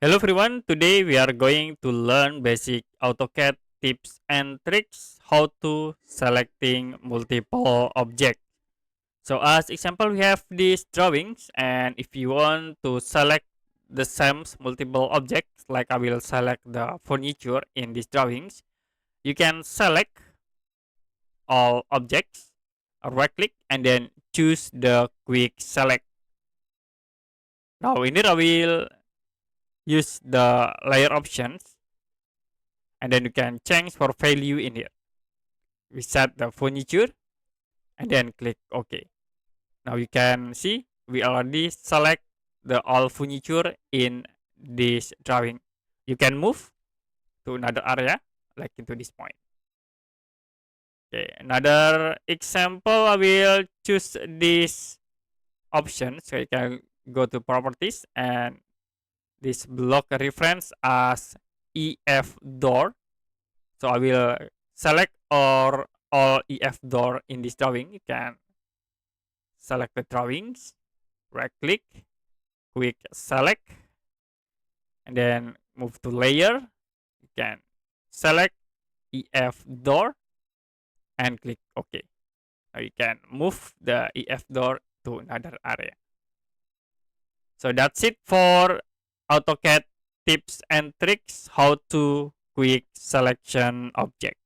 Hello everyone, today we are going to learn basic AutoCAD tips and tricks how to selecting multiple objects. So as example we have these drawings, and if you want to select the same multiple objects, like I will select the furniture in these drawings, you can select all objects, right click and then choose the quick select. Now in here I will use the layer options, and then you can change for value in here. We set the furniture and then click OK. Now you can see we already select the all furniture in this drawing. You can move to another area like into this point. Okay, another example, I will choose this option. So you can go to properties and this block reference as EF door. So I will select or all EF door in this drawing. You can select the drawings, right click, quick select, and then move to layer. You can select EF door and click OK. Now you can move the EF door to another area. So that's it for AutoCAD tips and tricks how to quick selection object.